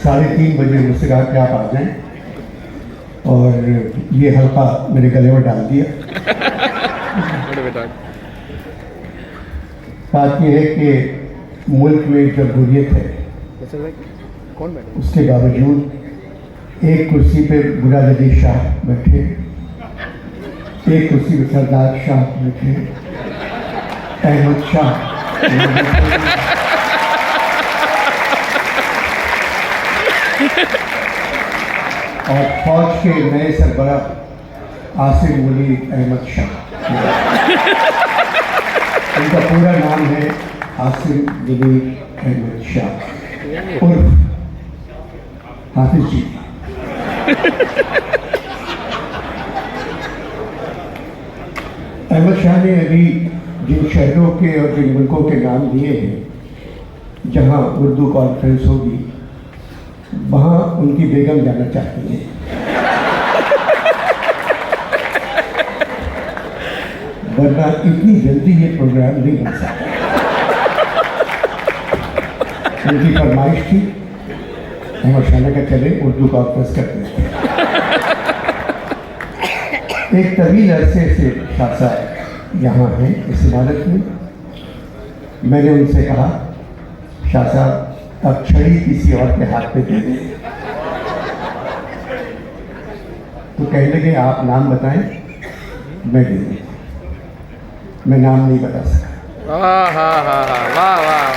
3:30 बजे मुझसे कहा कि आप आ जाएं, और ये हल्का मेरे गले में डाल दिया। बात यह है कि मुल्क में जमहूरियत है, उसके बावजूद एक कुर्सी पे मुराद अली शाह बैठे, एक कुर्सी पे सरदार शाह बैठे, अहमद शाह और फौज के नए सरबराह आसिम वली अहमद शाह। उनका पूरा नाम है आसिम वली अहमद शाह उर्फ हाफिज जी। अहमद शाह ने अभी जिन शहरों के और जिन मुल्कों के नाम दिए हैं जहां उर्दू कॉन्फ्रेंस होगी, वहां उनकी बेगम जाना चाहती हैं। वरना इतनी जल्दी ये प्रोग्राम नहीं बन सकता। उनकी फरमाइश थी, अहमद शाह ने कहा चले उर्दू कॉन्फ्रेंस करते हैं। एक तवील अरसे से शाह साहब यहाँ हैं इस इमारत में। मैंने उनसे कहा, शाह साहब अब छड़ी किसी और के हाथ पे दे दें। तो कहने लगे आप नाम बताएं, मैं दे दूँ। मैं नाम नहीं बता सका। वाह वाह वाह।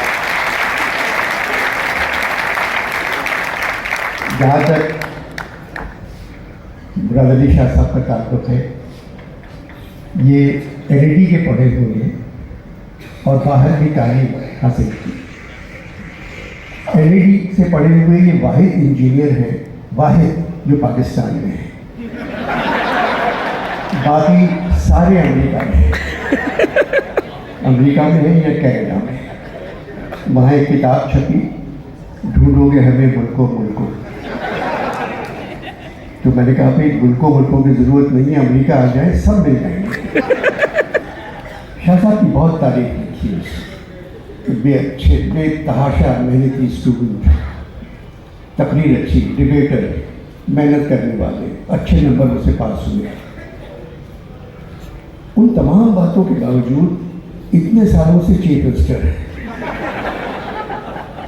जहाँ तक मुराद अली शाह साहब का ताल्लुक है, ये एलईडी के पढ़े हुए और बाहर भी तालीम हासिल की। एलईडी से पढ़े हुए ये वाहिद इंजीनियर है, वाहिद जो पाकिस्तान में है। बाकी सारे अमेरिका में हैं। अमेरिका में है या कनाडा में। वहाँ एक किताब छपी, ढूंढोगे हमें मुल्को मुल्को। तो मैंने कहा भाई मुल्को मुल्कों की ज़रूरत नहीं है, अमेरिका आ जाए सब मिल जाएंगे। शाह साहब की बहुत तारीफ की उसने, बे अच्छे बेतहाशा मेहनती स्टूडेंट, तकरीर अच्छी, डिबेटर, मेहनत करने वाले, अच्छे नंबर उसे पास हुए। उन तमाम बातों के बावजूद इतने सालों से चीफ मिनिस्टर है,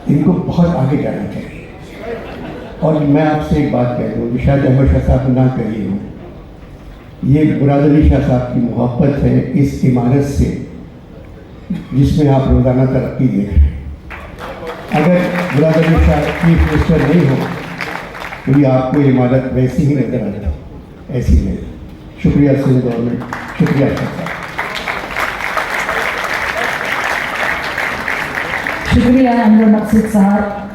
इनको बहुत आगे जाना चाहिए। और मैं आपसे एक बात कह दूँ, शायद अहमद शाह साहब ना कही हो, ये मुराद अली शाह साहब की मोहब्बत है इस इमारत से जिसमें आप रोज़ाना तरक्की देख रहे हैं। अगर मुराद अली शाह चीफ मिनिस्टर नहीं हो तो ये आपको इमारत वैसी ही नजर आती, ऐसी नहीं। शुक्रिया सिंध गवर्नमेंट, शुक्रिया शाह साहब। शुक्रिया अनवर मकसूद साहब।